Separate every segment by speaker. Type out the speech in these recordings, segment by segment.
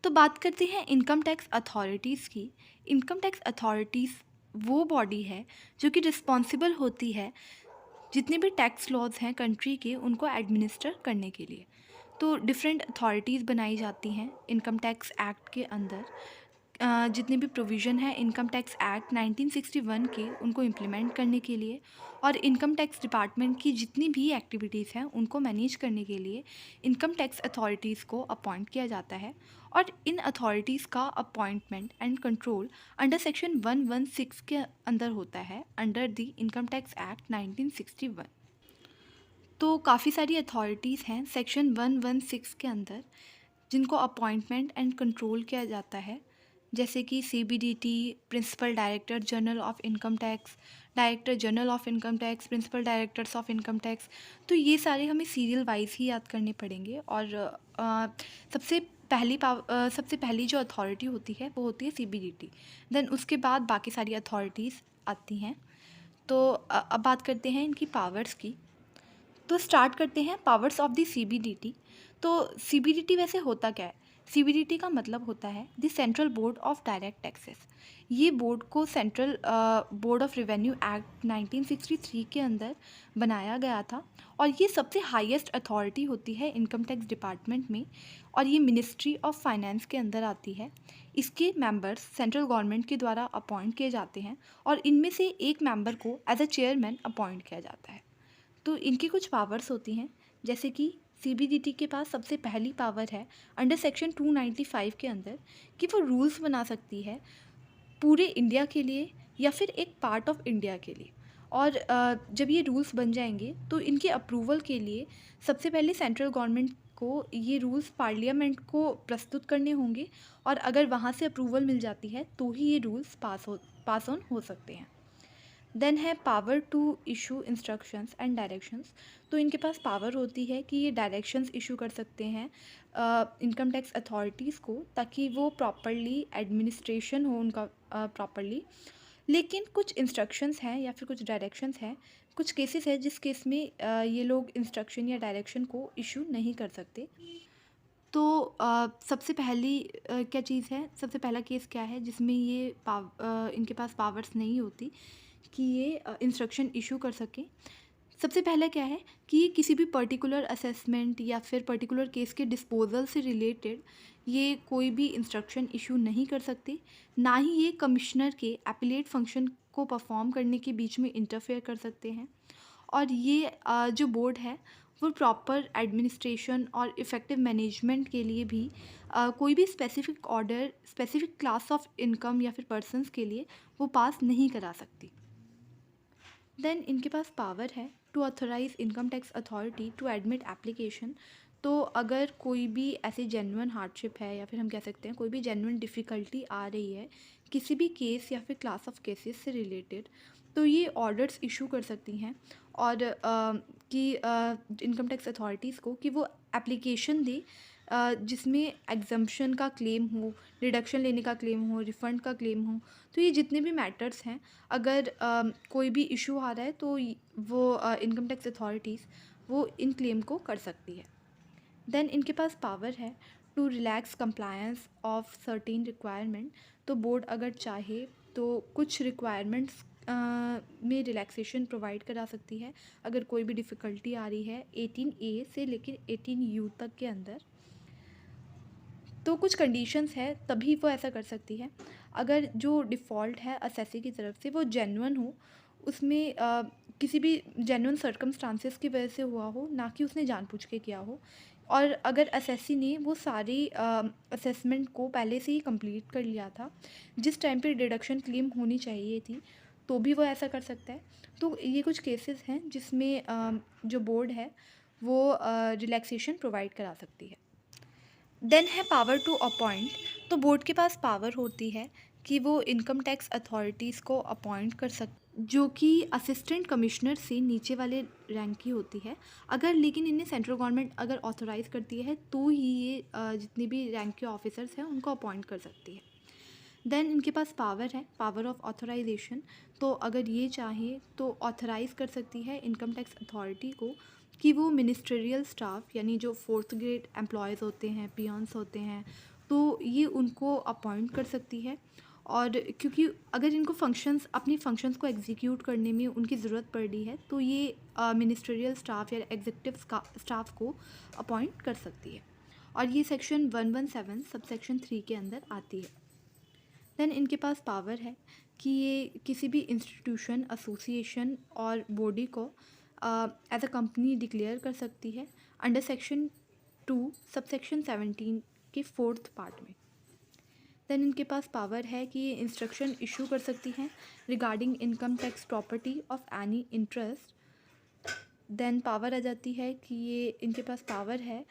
Speaker 1: तो बात करते हैं इनकम टैक्स अथॉरिटीज़ की। इनकम टैक्स अथॉरिटीज़ वो बॉडी है जो कि रिस्पॉन्सिबल होती है जितने भी टैक्स लॉज हैं कंट्री के उनको एडमिनिस्टर करने के लिए। तो डिफरेंट अथॉरिटीज़ बनाई जाती हैं इनकम टैक्स एक्ट के अंदर। जितने भी प्रोविज़न है इनकम टैक्स एक्ट 1961 के उनको इम्प्लीमेंट करने के लिए और इनकम टैक्स डिपार्टमेंट की जितनी भी एक्टिविटीज़ हैं उनको मैनेज करने के लिए इनकम टैक्स अथॉरिटीज़ को अपॉइंट किया जाता है। और इन अथॉरिटीज़ का appointment and control under section 116 के अंदर होता है, under the income tax act 1961। तो काफ़ी सारी अथॉरिटीज़ हैं सेक्शन 116 के अंदर जिनको अपॉइंटमेंट एंड कंट्रोल किया जाता है, जैसे कि CBDT, principal director general of income tax, director general of income tax, principal directors of income tax. तो ये सारे हमें सीरियल वाइज ही याद करने पड़ेंगे। और सबसे पहली जो अथॉरिटी होती है वो होती है CBDT। देन उसके बाद बाकी सारी अथॉरिटीज़ आती हैं। तो अब बात करते हैं इनकी पावर्स की। तो स्टार्ट करते हैं पावर्स ऑफ द CBDT। तो CBDT वैसे होता क्या है? CBDT का मतलब होता है the central board of direct taxes. ये बोर्ड को central board of revenue act 1963 के अंदर बनाया गया था और ये सबसे हाईएस्ट अथॉरिटी होती है इनकम टैक्स डिपार्टमेंट में और ये मिनिस्ट्री ऑफ फाइनेंस के अंदर आती है। इसके मेंबर्स सेंट्रल गवर्नमेंट के द्वारा अपॉइंट किए जाते हैं और इनमें से एक मेंबर को एज अ चेयरमैन अपॉइंट किया जाता है। तो इनकी कुछ पावर्स होती हैं, जैसे कि CBDT के पास सबसे पहली पावर है अंडर सेक्शन 295 के अंदर कि वो रूल्स बना सकती है पूरे इंडिया के लिए या फिर एक पार्ट ऑफ इंडिया के लिए। और जब ये रूल्स बन जाएंगे तो इनके अप्रूवल के लिए सबसे पहले सेंट्रल गवर्नमेंट को ये रूल्स पार्लियामेंट को प्रस्तुत करने होंगे और अगर वहाँ से अप्रूवल मिल जाती है तो ही ये रूल्स पास ऑन हो सकते हैं। देन है power to issue instructions and directions. तो इनके पास पावर होती है कि ये डायरेक्शंस इशू कर सकते हैं इनकम टैक्स अथॉरिटीज़ को, ताकि वो प्रॉपरली एडमिनिस्ट्रेशन हो उनका प्रॉपरली। लेकिन कुछ इंस्ट्रक्शंस हैं या फिर कुछ डायरेक्शंस हैं, कुछ केसेस है जिस केस में ये लोग इंस्ट्रक्शन या डायरेक्शन को इशू नहीं कर सकते। तो सबसे पहली क्या चीज़ है, सबसे पहला केस क्या है जिसमें इनके पास पावर्स नहीं होती कि ये इंस्ट्रक्शन इशू कर सकें। सबसे पहला क्या है कि ये किसी भी पर्टिकुलर असेसमेंट या फिर पर्टिकुलर केस के डिस्पोजल से रिलेटेड ये कोई भी इंस्ट्रक्शन इशू नहीं कर सकते, ना ही ये कमिश्नर के एपिलेट फंक्शन को परफॉर्म करने के बीच में इंटरफेयर कर सकते हैं। और ये जो बोर्ड है वो प्रॉपर एडमिनिस्ट्रेशन और इफ़ेक्टिव मैनेजमेंट के लिए भी कोई भी specific order specific class of income या फिर पर्सनस के लिए वो पास नहीं करा सकती। देन इनके पास पावर है to authorise income tax authority to admit application. तो अगर कोई भी ऐसी जेन्युइन हार्डशिप है या फिर हम कह सकते हैं कोई भी जेन्युइन डिफ़िकल्टी आ रही है किसी भी केस या फिर क्लास ऑफ केसेस से रिलेटेड, तो ये ऑर्डर्स इशू कर सकती हैं और कि इनकम टैक्स अथॉरिटीज़ को कि वो एप्लीकेशन दे जिसमें एग्जम्पशन का क्लेम हो, डिडक्शन लेने का क्लेम हो, रिफ़ंड का क्लेम हो। तो ये जितने भी मैटर्स हैं, अगर कोई भी इशू आ रहा है तो वो इनकम टैक्स अथॉरिटीज़ वो इन क्लेम को कर सकती है। देन इनके पास पावर है to relax compliance of certain requirement. तो बोर्ड अगर चाहे तो कुछ रिक्वायरमेंट्स में रिलैक्सेशन प्रोवाइड करा सकती है अगर कोई भी डिफ़िकल्टी आ रही है 18A से लेकर 18U तक के अंदर। तो कुछ कंडीशंस है तभी वो ऐसा कर सकती है। अगर जो डिफ़ॉल्ट है असेसी की तरफ से वो जेन्युइन हो, उसमें किसी भी जेन्युइन सर्कमस्टांसेस की वजह से हुआ हो, ना कि उसने जानबूझ के किया हो। और अगर असेसी ने वो सारी असेसमेंट को पहले से ही कंप्लीट कर लिया था जिस टाइम पे डिडक्शन क्लेम होनी चाहिए थी, तो भी वो ऐसा कर सकता है। तो ये कुछ केसेस हैं जिसमें जो बोर्ड है वो रिलैक्सेशन प्रोवाइड करा सकती है। देन है पावर टू अपॉइंट। तो बोर्ड के पास पावर होती है कि वो इनकम टैक्स अथॉरिटीज़ को अपॉइंट कर जो कि असिस्टेंट कमिश्नर से नीचे वाले रैंक की होती है। अगर लेकिन इन्हें सेंट्रल गवर्नमेंट अगर ऑथराइज़ करती है तो ही ये जितने भी रैंक के ऑफिसर्स हैं उनको अपॉइंट कर सकती है। देन इनके पास पावर है पावर ऑफ ऑथराइजेशन। तो अगर ये चाहे तो ऑथराइज़ कर सकती है इनकम टैक्स अथॉरिटी को कि वो मिनिस्ट्रियल स्टाफ यानी जो 4th ग्रेड एम्प्लॉयज़ होते हैं, पियन्स होते हैं, तो ये उनको अपॉइंट कर सकती है। और क्योंकि अगर इनको अपनी फंक्शंस को एग्जीक्यूट करने में उनकी ज़रूरत पड़ रही है, तो ये मिनिस्ट्रियल स्टाफ या एग्जीक्यूटिव स्टाफ को अपॉइंट कर सकती है। और ये सेक्शन 117 सबसेक्शन 3 के अंदर आती है। देन इनके पास पावर है कि ये किसी भी इंस्टीट्यूशन, एसोसिएशन और बॉडी को एज अ कंपनी डिक्लेयर कर सकती है अंडर सेक्शन 2 सबसेक्शन 17 के 4th पार्ट में। देन इनके पास पावर है कि ये इंस्ट्रक्शन इशू कर सकती हैं regarding income tax property of any interest. Then power आ जाती है कि ये इनके पास पावर है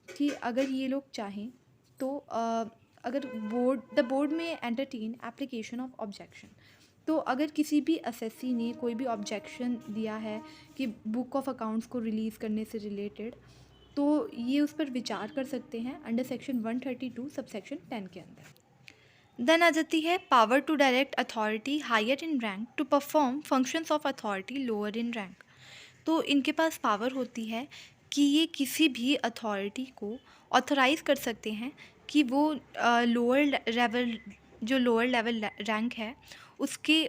Speaker 1: कि अगर ये लोग चाहें तो अगर द बोर्ड में एंटरटेन एप्लीकेशन ऑफ ऑब्जेक्शन, तो अगर किसी भी असेसी ने कोई भी ऑब्जेक्शन दिया है कि बुक ऑफ अकाउंट्स को रिलीज़ करने से रिलेटेड, तो ये उस पर विचार कर सकते हैं अंडर सेक्शन 132 सबसेक्शन 10 के अंदर। देन आ जाती है power to direct authority higher in rank to perform functions of authority lower in rank. तो इनके पास पावर होती है कि ये किसी भी अथॉरिटी को ऑथराइज़ कर सकते हैं कि वो लोअर लेवल रैंक है उसके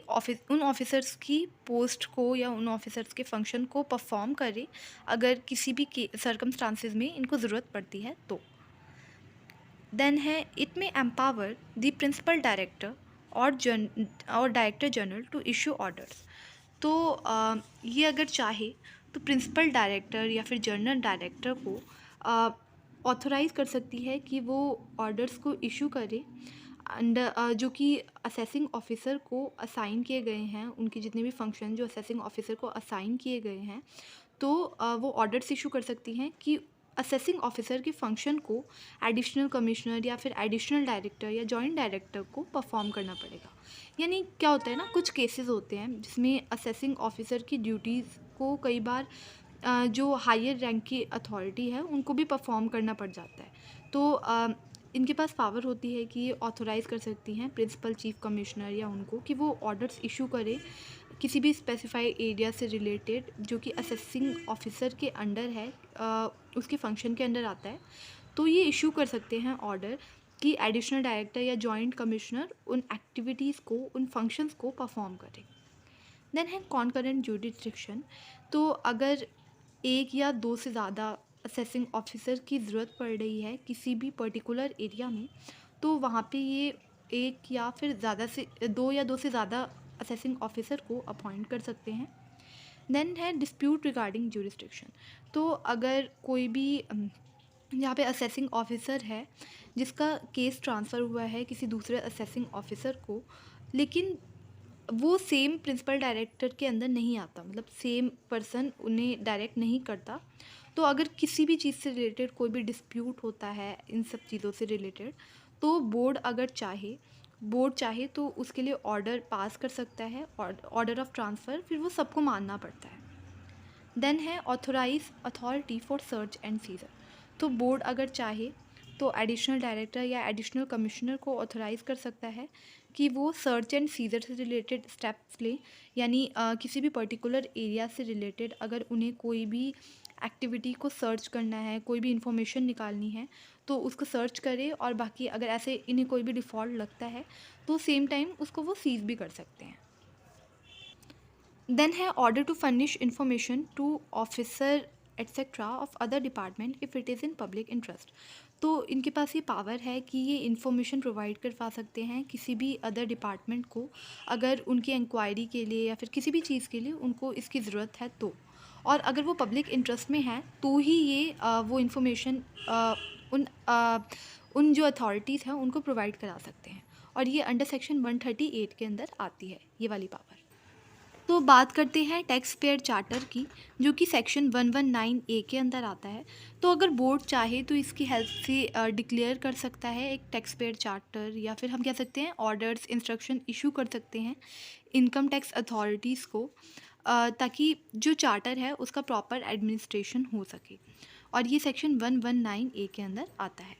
Speaker 1: उन ऑफिसर्स की पोस्ट को या उन ऑफिसर्स के फंक्शन को परफॉर्म करे अगर किसी भी सर्कमस्टांसेस में इनको ज़रूरत पड़ती है तो। देन है इट में एम्पावर द प्रिंसिपल डायरेक्टर और director general to issue orders. तो ये अगर चाहे तो प्रिंसिपल डायरेक्टर या फिर जनरल डायरेक्टर को ऑथराइज़ कर सकती है कि वो ऑर्डर्स को इशू करे अंडर जो कि असेसिंग ऑफिसर को असाइन किए गए हैं, उनके जितने भी फंक्शन जो असेसिंग ऑफिसर को असाइन किए गए हैं, तो वो ऑर्डर्स इशू कर सकती हैं कि असेसिंग ऑफिसर के फंक्शन को एडिशनल कमिश्नर या फिर एडिशनल डायरेक्टर या जॉइंट डायरेक्टर को परफॉर्म करना पड़ेगा। यानी क्या होता है ना, कुछ केसेस होते हैं जिसमें असेसिंग ऑफिसर की ड्यूटीज़ को कई बार जो हायर रैंक की अथॉरिटी है उनको भी परफॉर्म करना पड़ जाता है। तो इनके पास पावर होती है कि ये ऑथोराइज़ कर सकती हैं प्रिंसिपल चीफ कमिश्नर या उनको कि वो ऑर्डर्स इशू करे किसी भी स्पेसिफाइड एरिया से रिलेटेड जो कि असेसिंग ऑफिसर के अंडर है, उसके फंक्शन के अंडर आता है। तो ये इशू कर सकते हैं ऑर्डर कि एडिशनल डायरेक्टर या जॉइंट कमिश्नर उन एक्टिविटीज़ को, उन फंक्शंस को परफॉर्म करे। देन है कॉन्करेंट जुरिडिक्शन। तो अगर एक या दो से ज़्यादा असेसिंग ऑफिसर की ज़रूरत पड़ रही है किसी भी पर्टिकुलर एरिया में, तो वहाँ पे ये एक या फिर दो से ज़्यादा असेसिंग ऑफिसर को अपॉइंट कर सकते हैं। देन है डिस्प्यूट रिगार्डिंग जुरिस्डिक्शन। तो अगर कोई भी यहाँ पे असेसिंग ऑफिसर है जिसका केस ट्रांसफ़र हुआ है किसी दूसरे असेसिंग ऑफिसर को, लेकिन वो सेम प्रिंसिपल डायरेक्टर के अंदर नहीं आता, मतलब सेम पर्सन उन्हें डायरेक्ट नहीं करता, तो अगर किसी भी चीज़ से रिलेटेड कोई भी डिस्प्यूट होता है इन सब चीज़ों से रिलेटेड, तो बोर्ड चाहे तो उसके लिए ऑर्डर पास कर सकता है, ऑर्डर ऑफ ट्रांसफ़र, फिर वो सबको मानना पड़ता है। देन है authorise authority for search and seizure. तो बोर्ड अगर चाहे तो एडिशनल डायरेक्टर या एडिशनल कमिश्नर को ऑथराइज़ कर सकता है कि वो सर्च एंड सीजर से रिलेटेड स्टेप्स लें, यानी किसी भी पर्टिकुलर एरिया से रिलेटेड अगर उन्हें कोई भी एक्टिविटी को सर्च करना है, कोई भी इंफॉर्मेशन निकालनी है, तो उसको सर्च करे, और बाकी अगर ऐसे इन्हें कोई भी डिफ़ॉल्ट लगता है तो सेम टाइम उसको वो सीज भी कर सकते हैं। देन है order to furnish information to officer etcetera of other department if it is in public interest. तो इनके पास ये पावर है कि ये इन्फॉर्मेशन प्रोवाइड करवा सकते हैं किसी भी अदर डिपार्टमेंट को अगर उनकी इंक्वायरी के लिए या फिर किसी भी चीज़ के लिए उनको इसकी ज़रूरत है तो, और अगर वो पब्लिक इंटरेस्ट में है तो ही ये वो इन्फॉर्मेशन उन जो अथॉरिटीज़ हैं उनको प्रोवाइड करा सकते हैं, और ये अंडर सेक्शन 138 के अंदर आती है ये वाली पावर। तो बात करते हैं टैक्स पेयर चार्टर की, जो कि सेक्शन 119A के अंदर आता है। तो अगर बोर्ड चाहे तो इसकी हेल्प से डिक्लेयर कर सकता है एक टैक्स पेयर चार्टर, या फिर हम कह सकते हैं ऑर्डर्स, इंस्ट्रक्शन इशू कर सकते हैं इनकम टैक्स अथॉरिटीज़ को, ताकि जो चार्टर है उसका प्रॉपर एडमिनिस्ट्रेशन हो सके, और ये सेक्शन 119A के अंदर आता है।